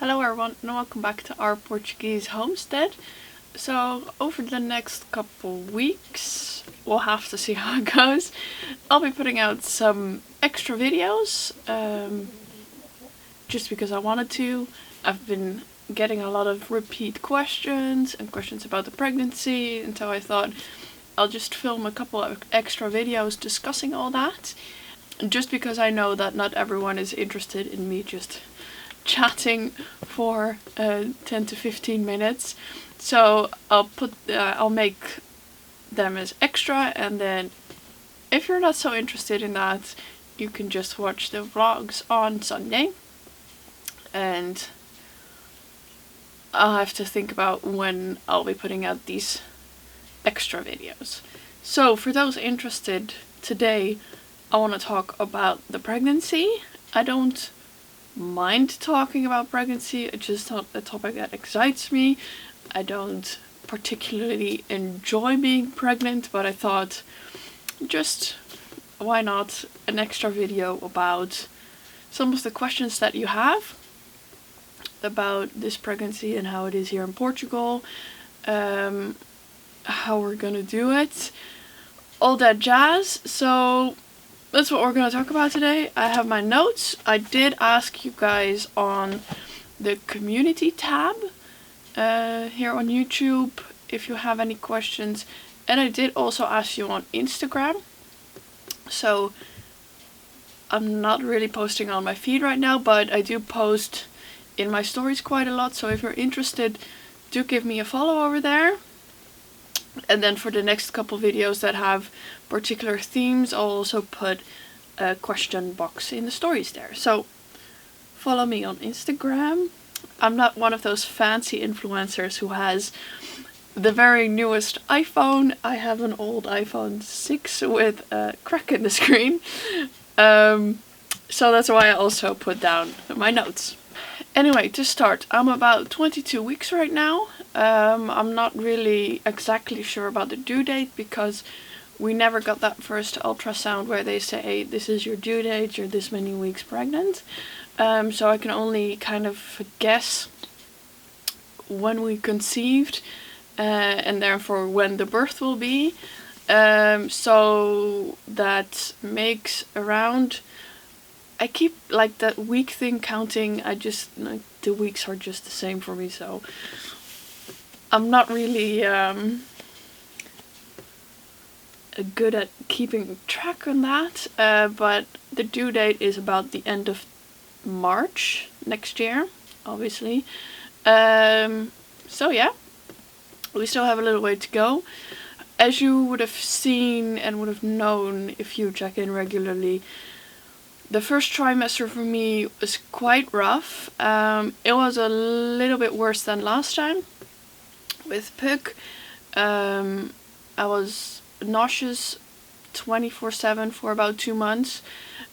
Hello everyone and welcome back to our Portuguese homestead. So over the next couple weeks, we'll have to see how it goes. I'll be putting out some extra videos, just because I wanted to. I've been getting a lot of repeat questions and questions about the pregnancy, and so I thought I'll just film a couple of extra videos discussing all that. Just because I know that not everyone is interested in me just chatting for 10 to 15 minutes, so I'll make them as extra, and then if you're not so interested in that, you can just watch the vlogs on Sunday, and I'll have to think about when I'll be putting out these extra videos. So for those interested, today I want to talk about the pregnancy. I don't mind talking about pregnancy, it's just not a topic that excites me. I don't particularly enjoy being pregnant, but I thought, just why not an extra video about some of the questions that you have about this pregnancy and how it is here in Portugal, how we're gonna do it, all that jazz. So that's what we're going to talk about today. I have my notes. I did ask you guys on the community tab here on YouTube if you have any questions. And I did also ask you on Instagram. So I'm not really posting on my feed right now, but I do post in my stories quite a lot. So if you're interested, do give me a follow over there. And then for the next couple videos that have particular themes, I'll also put a question box in the stories there. So follow me on Instagram. I'm not one of those fancy influencers who has the very newest iPhone. I have an old iPhone 6 with a crack in the screen. So that's why I also put down my notes. Anyway, to start, I'm about 22 weeks right now. I'm not really exactly sure about the due date because we never got that first ultrasound where they say this is your due date, you're this many weeks pregnant. So I can only kind of guess when we conceived and therefore when the birth will be. So that makes around, I keep like that week thing counting. I just, like, the weeks are just the same for me, so I'm not really good at keeping track on that. But the due date is about the end of March next year, obviously. So yeah, we still have a little way to go. As you would have seen and would have known if you check in regularly, the first trimester for me was quite rough. It was a little bit worse than last time with Puck. I was nauseous 24/7 for about 2 months,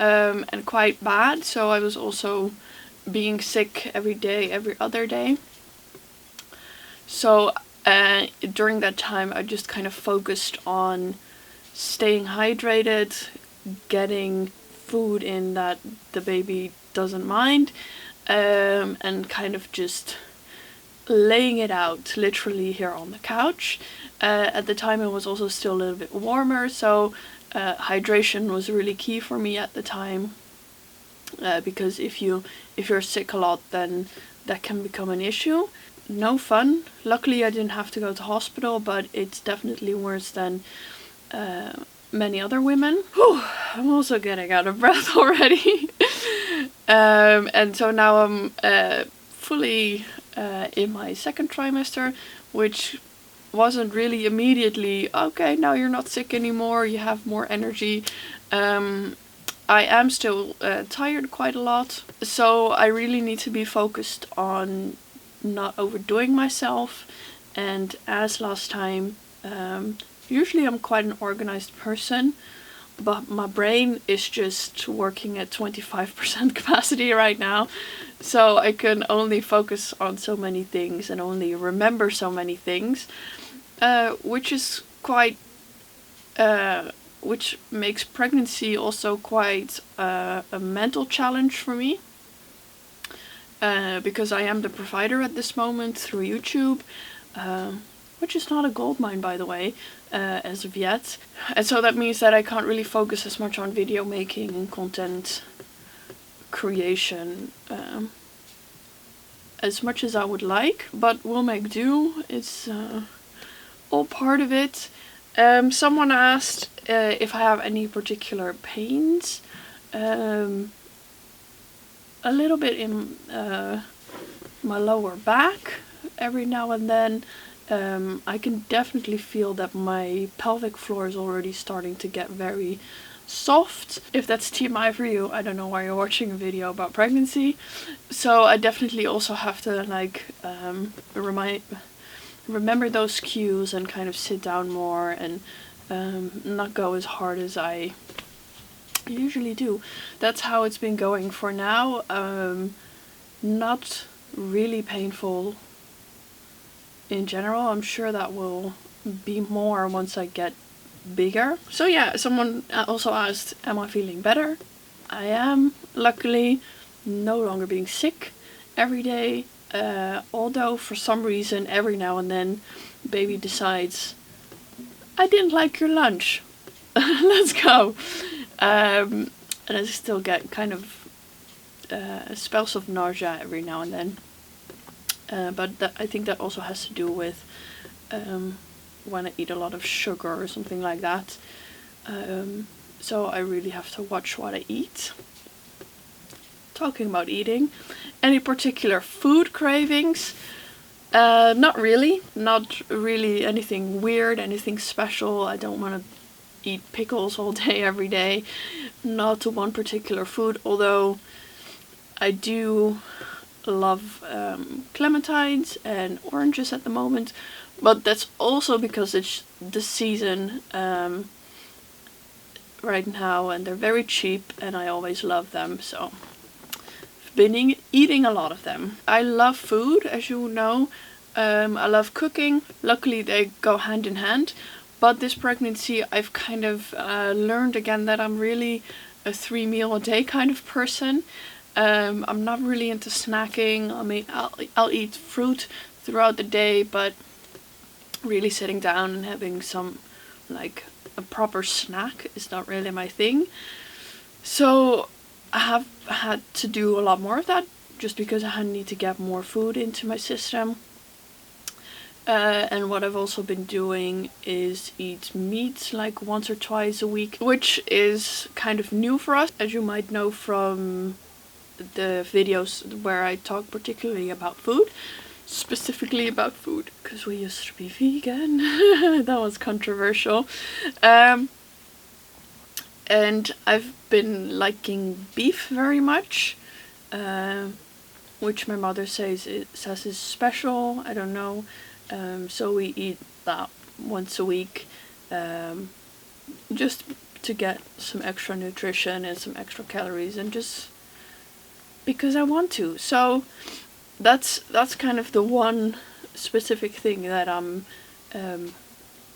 and quite bad. So I was also being sick every day, every other day. So during that time I just kind of focused on staying hydrated, getting food in that the baby doesn't mind, and kind of just laying it out literally here on the couch. At the time it was also still a little bit warmer, so hydration was really key for me at the time, because if you're sick a lot, then that can become an issue. No fun. Luckily I didn't have to go to hospital, but it's definitely worse than many other women. Whew, I'm also getting out of breath already. And so now I'm fully in my second trimester, which wasn't really immediately, okay, now you're not sick anymore, you have more energy. I am still tired quite a lot, so I really need to be focused on not overdoing myself. And as last time, usually I'm quite an organized person, but my brain is just working at 25% capacity right now. So I can only focus on so many things and only remember so many things, which is quite, which makes pregnancy also quite a mental challenge for me. because I am the provider at this moment through YouTube, which is not a goldmine, by the way, as of yet. And so that means that I can't really focus as much on video making and content creation as much as I would like, but we'll make do. It's all part of it. Someone asked if I have any particular pains. A little bit in my lower back every now and then. I can definitely feel that my pelvic floor is already starting to get very soft. If that's TMI for you, I don't know why you're watching a video about pregnancy. So I definitely also have to like remember those cues and kind of sit down more and not go as hard as I usually do. That's how it's been going for now. Not really painful in general. I'm sure that will be more once I get bigger. So yeah, someone also asked, am I feeling better? I am, luckily, no longer being sick every day. Although for some reason every now and then baby decides, I didn't like your lunch, let's go. And I still get kind of spells of nausea every now and then. But I think that also has to do with when I eat a lot of sugar or something like that. So I really have to watch what I eat. Talking about eating, any particular food cravings? Not really. Not really anything weird, anything special. I don't want to eat pickles all day, every day. Not to one particular food, although I do love clementines and oranges at the moment, but that's also because it's the season right now and they're very cheap and I always love them, so I've been eating a lot of them. I love food, as you know. I love cooking. Luckily they go hand in hand, but this pregnancy I've kind of learned again that I'm really a 3 meal a day kind of person. I'm not really into snacking. I mean, I'll eat fruit throughout the day, but really sitting down and having some, like, a proper snack is not really my thing. So I have had to do a lot more of that, just because I need to get more food into my system. And what I've also been doing is eat meat like once or twice a week, which is kind of new for us, as you might know from the videos where I talk particularly about food, specifically about food, because we used to be vegan. That was controversial. And I've been liking beef very much, which my mother says is special. I don't know. So we eat that once a week, just to get some extra nutrition and some extra calories, and just because I want to. So that's kind of the one specific thing that I'm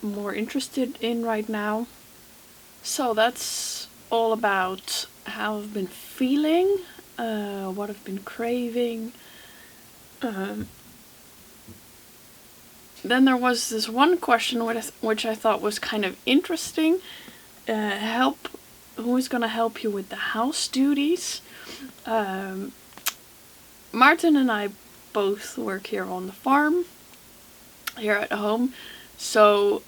more interested in right now. So that's all about how I've been feeling, what I've been craving. Then there was this one question which I thought was kind of interesting. Who is going to help you with the house duties? Martin and I both work here on the farm, here at home, so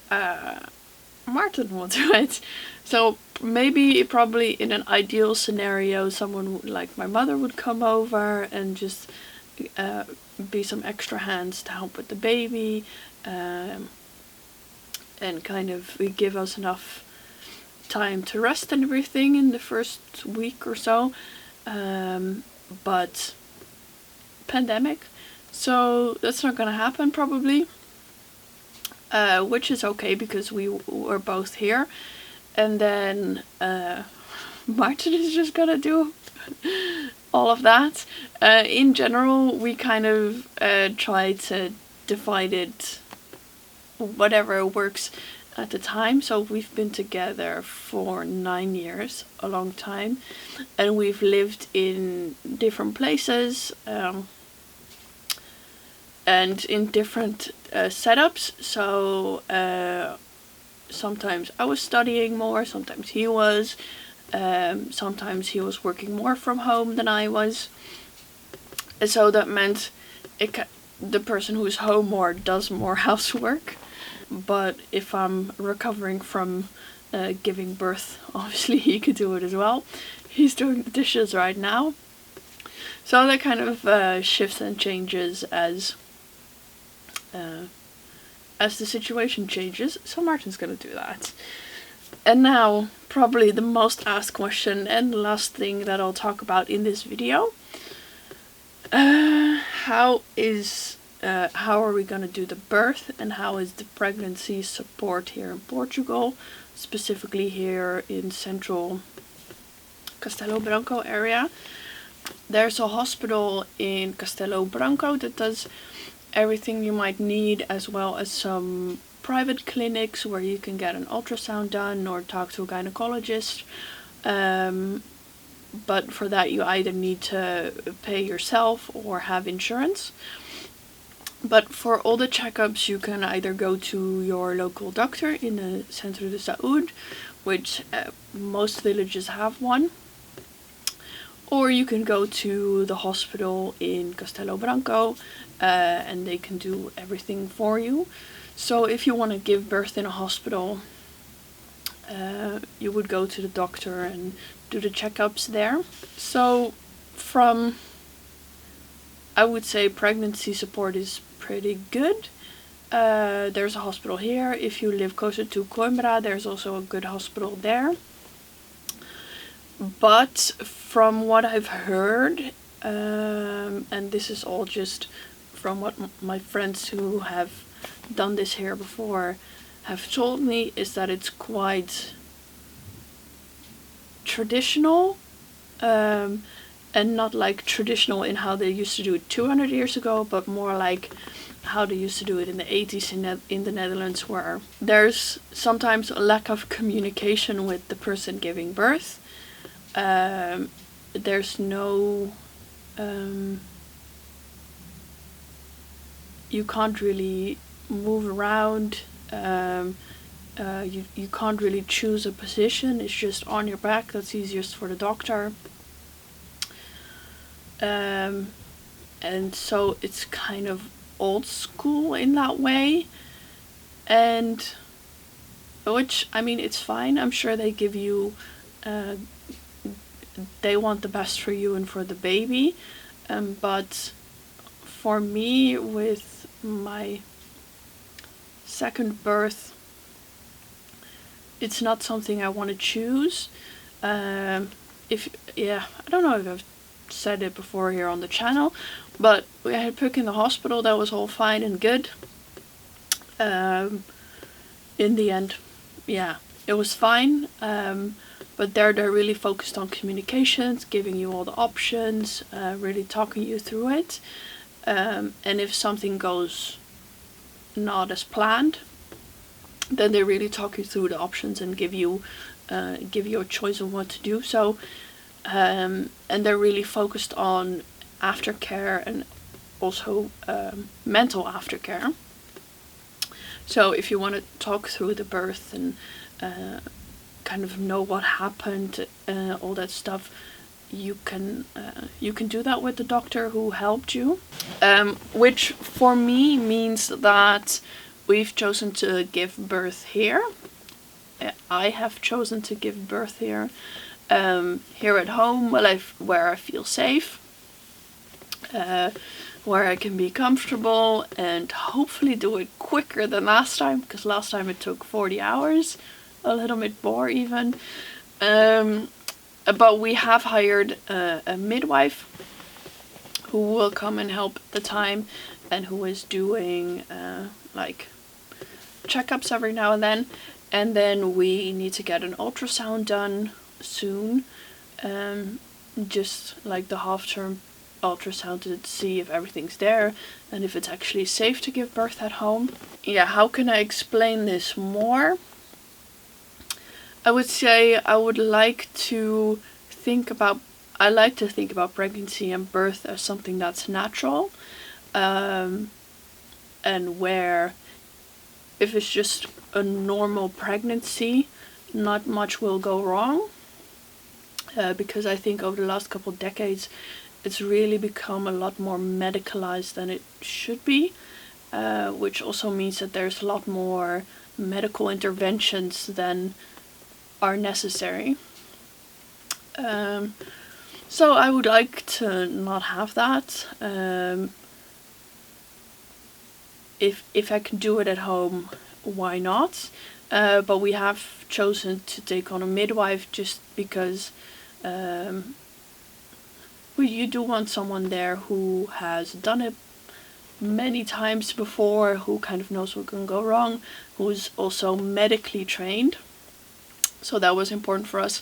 Martin will do it. So probably in an ideal scenario, someone like my mother would come over and just be some extra hands to help with the baby, and kind of give us enough time to rest and everything in the first week or so. But pandemic, so that's not gonna happen probably, which is okay because we were both here. And then Martin is just gonna do all of that. In general, we kind of try to divide it whatever works at the time. So we've been together for 9 years, a long time, and we've lived in different places and in different setups. So sometimes I was studying more, sometimes he was. Sometimes he was working more from home than I was. And so that meant the person who's home more does more housework. But if I'm recovering from giving birth, obviously he could do it as well. He's doing the dishes right now. So that kind of shifts and changes as the situation changes. So Martin's gonna do that. And now, probably the most asked question and the last thing that I'll talk about in this video. How are we gonna do the birth, and how is the pregnancy support here in Portugal, specifically here in central Castelo Branco area? There's a hospital in Castelo Branco that does everything you might need, as well as some private clinics where you can get an ultrasound done or talk to a gynecologist. But for that you either need to pay yourself or have insurance. But for all the checkups you can either go to your local doctor in the Centro de Saúde, which most villages have one. Or you can go to the hospital in Castelo Branco and they can do everything for you. So if you want to give birth in a hospital, you would go to the doctor and do the checkups there. So I would say pregnancy support is pretty good. There's a hospital here. If you live closer to Coimbra, there's also a good hospital there. But from what I've heard, and this is all just from what my friends who have done this here before have told me, is that it's quite traditional, and not like traditional in how they used to do it 200 years ago, but more like how they used to do it in the 80s in the Netherlands, where there's sometimes a lack of communication with the person giving birth. There's no you can't really move around, you can't really choose a position, it's just on your back. That's easiest for the doctor. And so it's kind of old school in that way, and which, I mean, it's fine. I'm sure they give you they want the best for you and for the baby, but for me, with my second birth, it's not something I want to choose. I don't know if I've said it before here on the channel, but we had Puck in the hospital. That was all fine and good. In the end, yeah, it was fine. But they're really focused on communications, giving you all the options, really talking you through it. And if something goes not as planned, then they really talk you through the options and give you a choice of what to do. So, and they're really focused on aftercare and also mental aftercare. So if you want to talk through the birth and kind of know what happened, all that stuff, you can do that with the doctor who helped you, which for me means that we've chosen to give birth here. I have chosen to give birth here, here at home, where I feel safe, where I can be comfortable, and hopefully do it quicker than last time, because last time it took 40 hours, a little bit more even. But we have hired a midwife who will come and help at the time, and who is doing like checkups every now and then. And then we need to get an ultrasound done soon, just like the half-term ultrasound to see if everything's there and if it's actually safe to give birth at home. Yeah, how can I explain this more? I would say I like to think about pregnancy and birth as something that's natural, and where if it's just a normal pregnancy, not much will go wrong. Because I think over the last couple of decades, it's really become a lot more medicalized than it should be, which also means that there's a lot more medical interventions than are necessary. So I would like to not have that. If I can do it at home, why not? But we have chosen to take on a midwife just because you do want someone there who has done it many times before, who kind of knows what can go wrong, who's also medically trained. So that was important for us,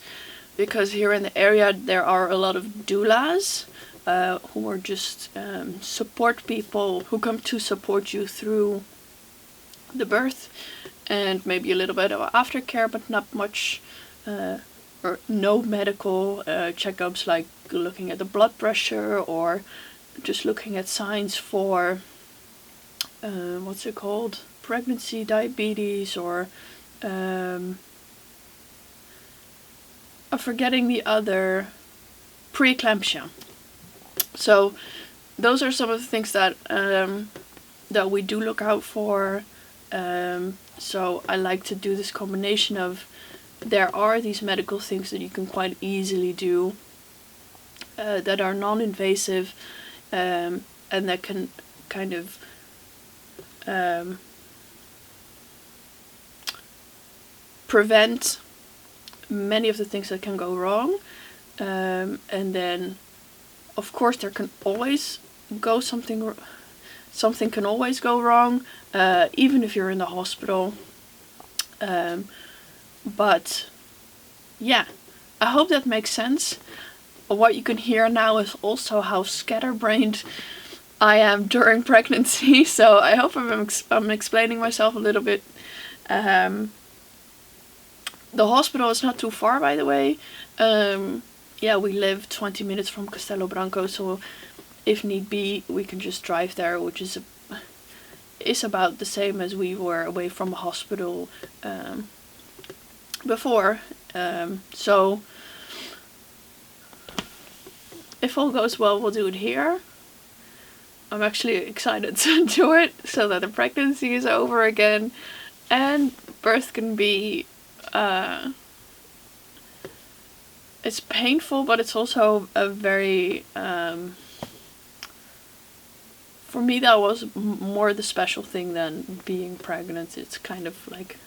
because here in the area there are a lot of doulas, who are just support people who come to support you through the birth, and maybe a little bit of aftercare, but not much or no medical checkups like looking at the blood pressure or just looking at signs for what's it called, pregnancy diabetes, or I'm forgetting the other, preeclampsia. So those are some of the things that that we do look out for. So I like to do this combination of, there are these medical things that you can quite easily do, that are non-invasive, and that can kind of prevent many of the things that can go wrong. And then of course there can always go something can always go wrong, even if you're in the hospital. But yeah, I hope that makes sense. What you can hear now is also how scatterbrained I am during pregnancy, so I hope I'm explaining myself a little bit. The hospital is not too far, by the way. Yeah, we live 20 minutes from Castelo Branco, so if need be, we can just drive there, which is about the same as we were away from a hospital before. So if all goes well, we'll do it here. I'm actually excited to do it so that the pregnancy is over again and birth can be it's painful, but it's also a very for me that was more the special thing than being pregnant. It's kind of like,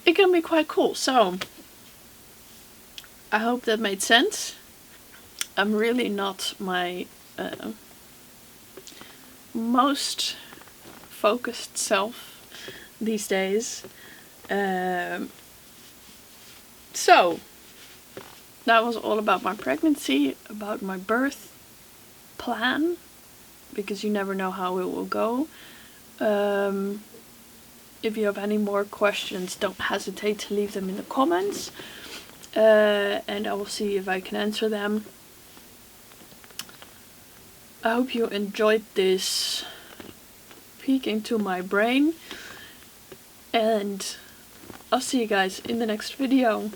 it can be quite cool. So I hope that made sense. I'm really not my most focused self these days. So that was all about my pregnancy, about my birth plan, because you never know how it will go. If you have any more questions, don't hesitate to leave them in the comments, and I will see if I can answer them. I hope you enjoyed this peek into my brain, and I'll see you guys in the next video.